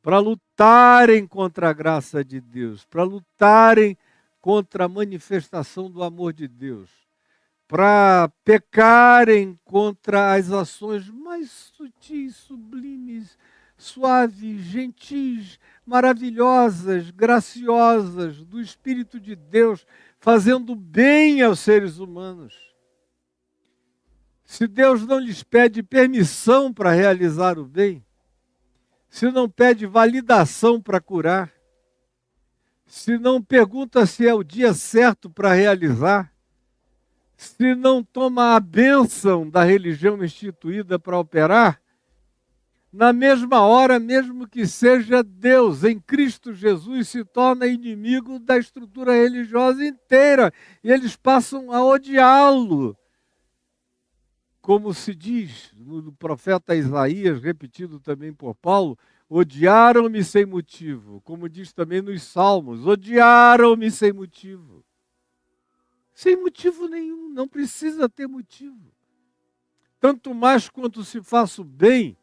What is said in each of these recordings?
para lutarem contra a graça de Deus, para lutarem contra a manifestação do amor de Deus, para pecarem contra as ações mais sutis, sublimes, suaves, gentis, maravilhosas, graciosas do Espírito de Deus, fazendo bem aos seres humanos. Se Deus não lhes pede permissão para realizar o bem, se não pede validação para curar, se não pergunta se é o dia certo para realizar, se não toma a bênção da religião instituída para operar, na mesma hora, mesmo que seja Deus, em Cristo Jesus, se torna inimigo da estrutura religiosa inteira. E eles passam a odiá-lo. Como se diz no profeta Isaías, repetido também por Paulo, odiaram-me sem motivo. Como diz também nos Salmos, odiaram-me sem motivo. Sem motivo nenhum, não precisa ter motivo. Tanto mais quanto se faça o bem,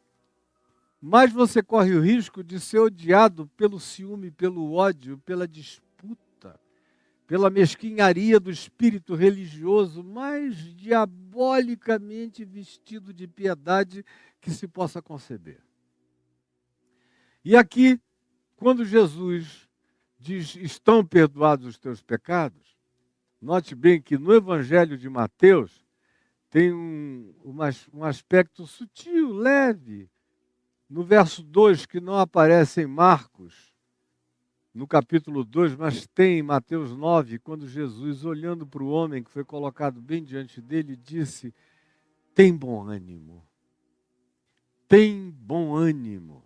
mais você corre o risco de ser odiado pelo ciúme, pelo ódio, pela disputa, pela mesquinharia do espírito religioso mais diabolicamente vestido de piedade que se possa conceber. E aqui, quando Jesus diz, estão perdoados os teus pecados, note bem que no Evangelho de Mateus tem um aspecto sutil, leve. No verso 2, que não aparece em Marcos, no capítulo 2, mas tem em Mateus 9, quando Jesus, olhando para o homem que foi colocado bem diante dele, disse, tem bom ânimo. Tem bom ânimo.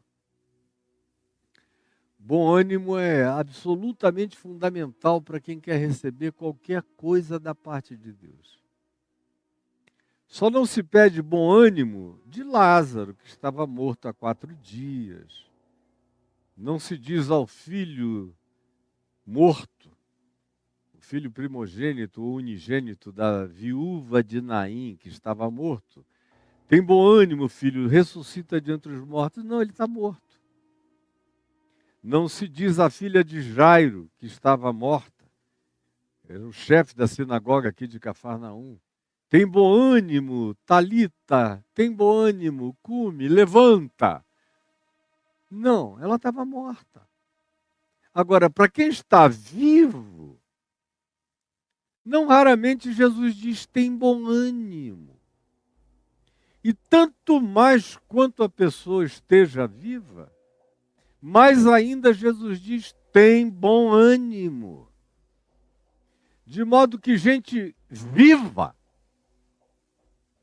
Bom ânimo é absolutamente fundamental para quem quer receber qualquer coisa da parte de Deus. Só não se pede bom ânimo de Lázaro, que estava morto há 4 dias. Não se diz ao filho morto, o filho primogênito ou unigênito da viúva de Naim, que estava morto. Tem bom ânimo, filho, ressuscita de entre os mortos. Não, ele está morto. Não se diz à filha de Jairo, que estava morta. Era o chefe da sinagoga aqui de Cafarnaum. Tem bom ânimo, Talita, tem bom ânimo, cume, levanta. Não, ela estava morta. Agora, para quem está vivo, não raramente Jesus diz tem bom ânimo. E tanto mais quanto a pessoa esteja viva, mais ainda Jesus diz tem bom ânimo. De modo que gente viva,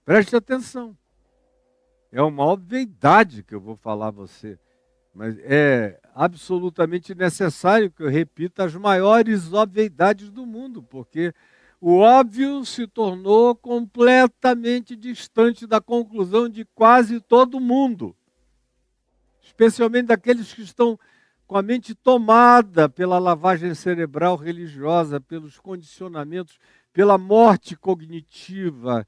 preste atenção. É uma obviedade que eu vou falar a você, mas é absolutamente necessário que eu repita as maiores obviedades do mundo, porque o óbvio se tornou completamente distante da conclusão de quase todo mundo, especialmente daqueles que estão com a mente tomada pela lavagem cerebral religiosa, pelos condicionamentos, pela morte cognitiva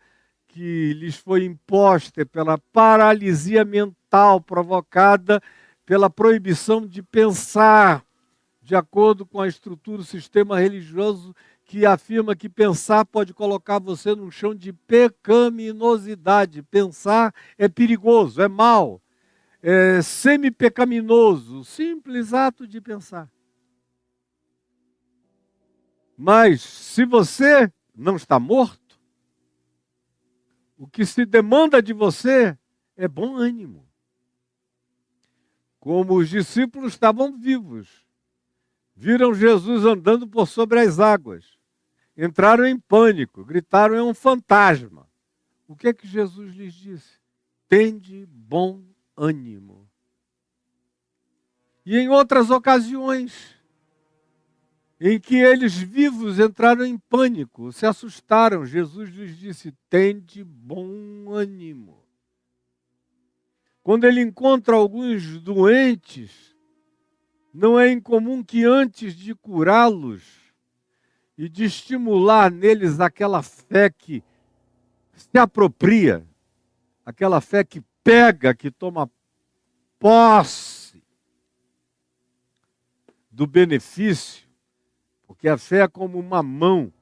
que lhes foi imposta, pela paralisia mental provocada pela proibição de pensar de acordo com a estrutura, o sistema religioso que afirma que pensar pode colocar você num chão de pecaminosidade. Pensar é perigoso, é mal, é semi-pecaminoso, o simples ato de pensar. Mas se você não está morto, o que se demanda de você é bom ânimo. Como os discípulos estavam vivos, viram Jesus andando por sobre as águas, entraram em pânico, gritaram, é um fantasma. O que é que Jesus lhes disse? Tende bom ânimo. E em outras ocasiões, em que eles vivos entraram em pânico, se assustaram, Jesus lhes disse, tende bom ânimo. Quando ele encontra alguns doentes, não é incomum que antes de curá-los e de estimular neles aquela fé que se apropria, aquela fé que pega, que toma posse, do benefício, porque a fé é como uma mão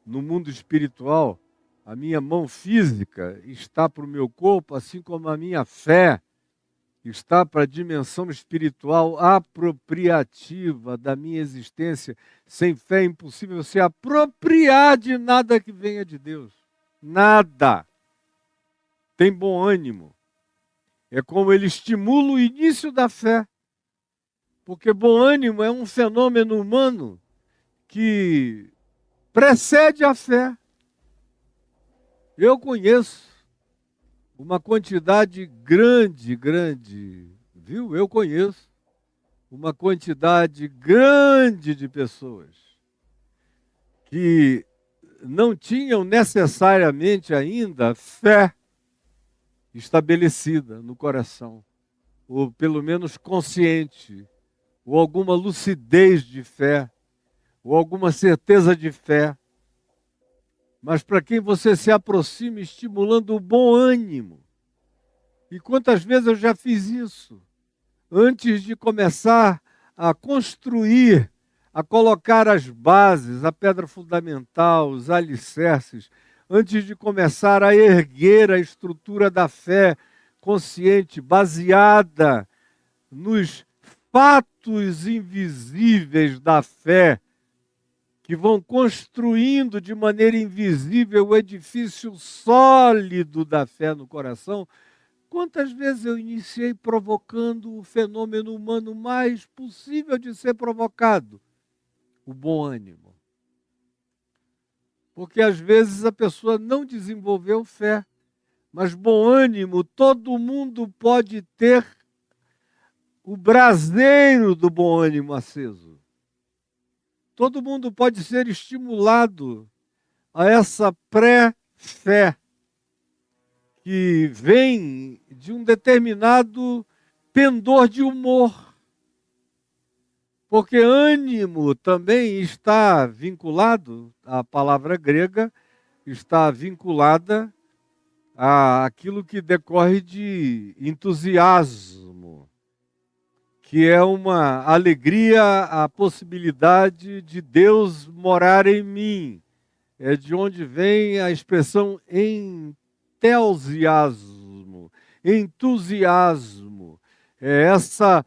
no mundo espiritual. A minha mão física está para o meu corpo, assim como a minha fé está para a dimensão espiritual apropriativa da minha existência. Sem fé é impossível se apropriar de nada que venha de Deus. Nada. Tem bom ânimo. É como ele estimula o início da fé. Porque bom ânimo é um fenômeno humano que precede a fé. Eu conheço uma quantidade grande, viu? Eu conheço uma quantidade grande de pessoas que não tinham necessariamente ainda fé estabelecida no coração, ou pelo menos consciente, ou alguma lucidez de fé, ou alguma certeza de fé. Mas para quem você se aproxima estimulando o bom ânimo. E quantas vezes eu já fiz isso? Antes de começar a construir, a colocar as bases, a pedra fundamental, os alicerces, antes de começar a erguer a estrutura da fé consciente, baseada nos fatos invisíveis da fé, que vão construindo de maneira invisível o edifício sólido da fé no coração. Quantas vezes eu iniciei provocando o fenômeno humano mais possível de ser provocado? O bom ânimo. Porque às vezes a pessoa não desenvolveu fé, mas bom ânimo, todo mundo pode ter o braseiro do bom ânimo aceso. Todo mundo pode ser estimulado a essa pré-fé que vem de um determinado pendor de humor. Porque ânimo também está vinculado, a palavra grega está vinculada àquilo que decorre de entusiasmo, que é uma alegria, a possibilidade de Deus morar em mim. É de onde vem a expressão entusiasmo. É essa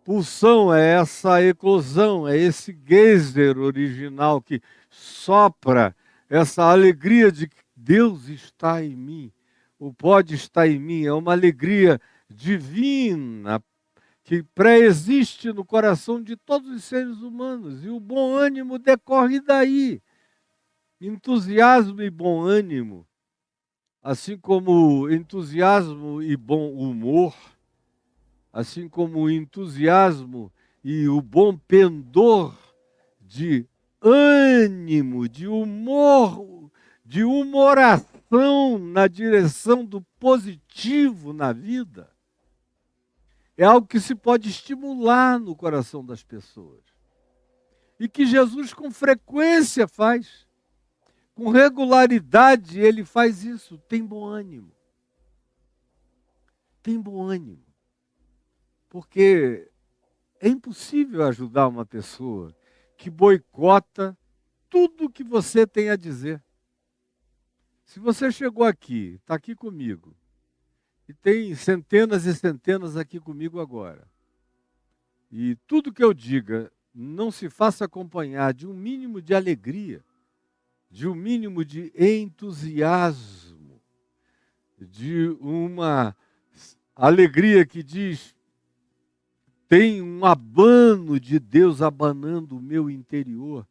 pulsão, é essa eclosão, é esse geyser original que sopra essa alegria de que Deus está em mim, ou pode estar em mim. É uma alegria divina, que pré-existe no coração de todos os seres humanos, e o bom ânimo decorre daí. Entusiasmo e bom ânimo, assim como entusiasmo e bom humor, assim como o entusiasmo e o bom pendor de ânimo, de humor, de humoração na direção do positivo na vida, é algo que se pode estimular no coração das pessoas. E que Jesus com frequência faz. Com regularidade ele faz isso. Tem bom ânimo. Tem bom ânimo. Porque é impossível ajudar uma pessoa que boicota tudo que você tem a dizer. Se você chegou aqui, está aqui comigo, e tem centenas e centenas aqui comigo agora, e tudo que eu diga não se faça acompanhar de um mínimo de alegria, de um mínimo de entusiasmo, de uma alegria que diz, tem um abano de Deus abanando o meu interior,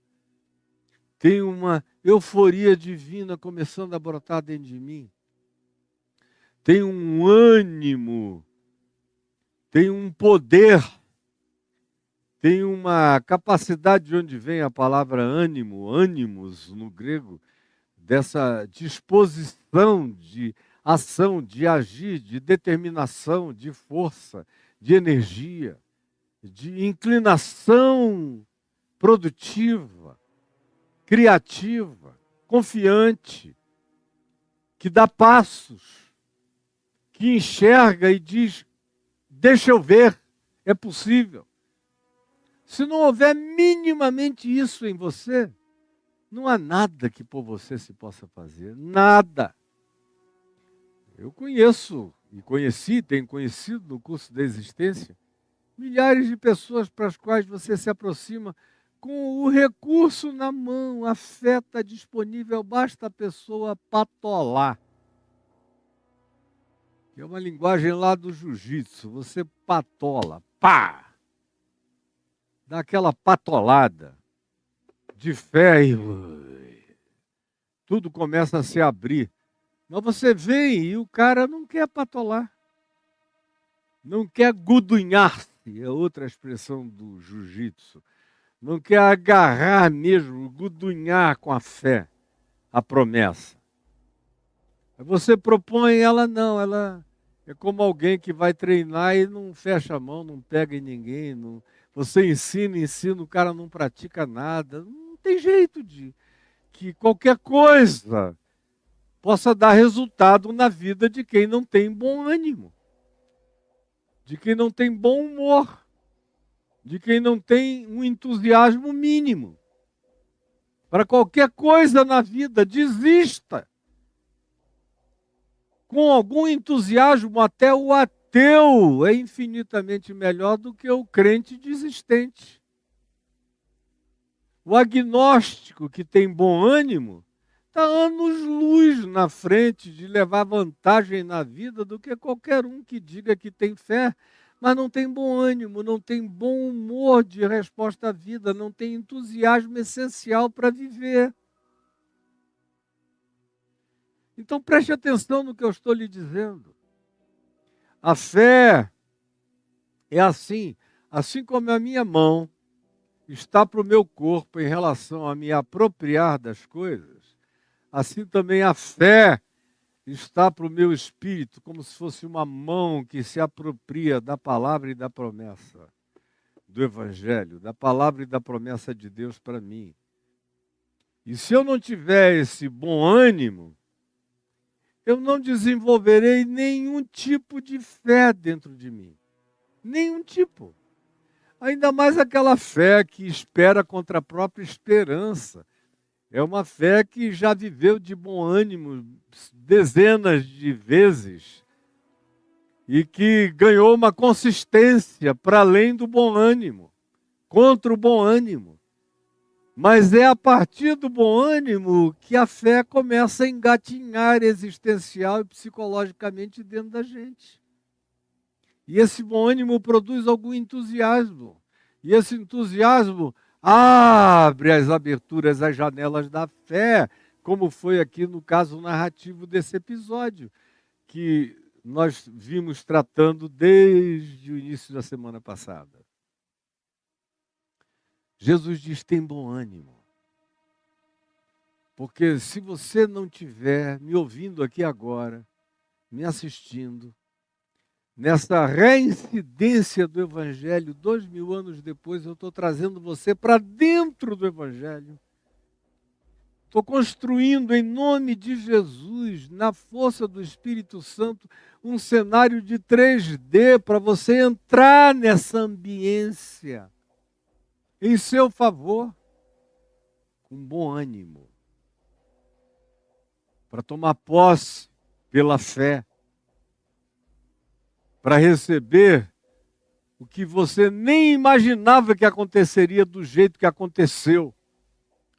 tem uma euforia divina começando a brotar dentro de mim, tem um ânimo, tem um poder, tem uma capacidade, de onde vem a palavra ânimo, ânimos no grego, dessa disposição de ação, de agir, de determinação, de força, de energia, de inclinação produtiva, criativa, confiante, que dá passos, que enxerga e diz, deixa eu ver, é possível. Se não houver minimamente isso em você, não há nada que por você se possa fazer. Nada. Eu conheço e conheci, tenho conhecido no curso da existência, milhares de pessoas para as quais você se aproxima com o recurso na mão, a fé está disponível, basta a pessoa patolar. É uma linguagem lá do jiu-jitsu, você patola, pá! Dá aquela patolada de fé e tudo começa a se abrir. Mas você vem e o cara não quer patolar, não quer gudunhar-se, é outra expressão do jiu-jitsu. Não quer agarrar mesmo, gudunhar com a fé, a promessa. Você propõe, ela não, ela é como alguém que vai treinar e não fecha a mão, não pega em ninguém. Não, você ensina, o cara não pratica nada. Não tem jeito de que qualquer coisa possa dar resultado na vida de quem não tem bom ânimo, de quem não tem bom humor, de quem não tem um entusiasmo mínimo. Para qualquer coisa na vida, desista. Com algum entusiasmo, até o ateu é infinitamente melhor do que o crente desistente. O agnóstico que tem bom ânimo está anos-luz na frente de levar vantagem na vida do que qualquer um que diga que tem fé, mas não tem bom ânimo, não tem bom humor de resposta à vida, não tem entusiasmo essencial para viver. Então preste atenção no que eu estou lhe dizendo. A fé é assim como a minha mão está para o meu corpo em relação a me apropriar das coisas, assim também a fé está para o meu espírito, como se fosse uma mão que se apropria da palavra e da promessa do Evangelho, da palavra e da promessa de Deus para mim. E se eu não tiver esse bom ânimo, eu não desenvolverei nenhum tipo de fé dentro de mim. Nenhum tipo. Ainda mais aquela fé que espera contra a própria esperança. É uma fé que já viveu de bom ânimo dezenas de vezes e que ganhou uma consistência para além do bom ânimo, contra o bom ânimo. Mas é a partir do bom ânimo que a fé começa a engatinhar existencial e psicologicamente dentro da gente. E esse bom ânimo produz algum entusiasmo. E esse entusiasmo abre as aberturas, as janelas da fé, como foi aqui no caso narrativo desse episódio, que nós vimos tratando desde o início da semana passada. Jesus diz: tem bom ânimo. Porque se você não tiver me ouvindo aqui agora, me assistindo, nessa reincidência do Evangelho, 2000 anos depois, eu estou trazendo você para dentro do Evangelho. Estou construindo em nome de Jesus, na força do Espírito Santo, um cenário de 3D para você entrar nessa ambiência em seu favor, com bom ânimo, para tomar posse pela fé, para receber o que você nem imaginava que aconteceria do jeito que aconteceu,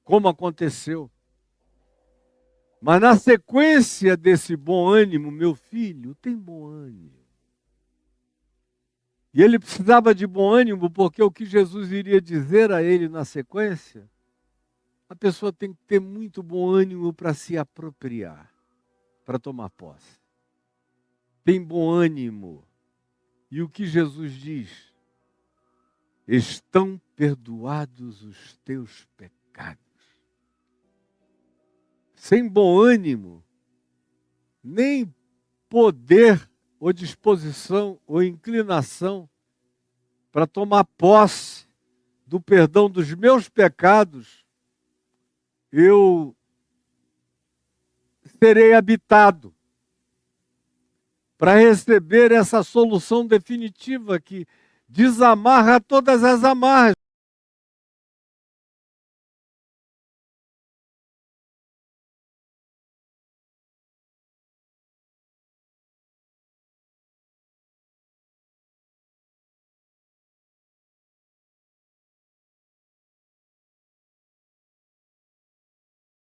como aconteceu. Mas na sequência desse bom ânimo, meu filho tem bom ânimo. E ele precisava de bom ânimo porque o que Jesus iria dizer a ele na sequência, a pessoa tem que ter muito bom ânimo para se apropriar, para tomar posse. Tem bom ânimo. E o que Jesus diz? Estão perdoados os teus pecados. Sem bom ânimo, nem poder ou disposição ou inclinação para tomar posse do perdão dos meus pecados, eu serei habitado para receber essa solução definitiva que desamarra todas as amarras.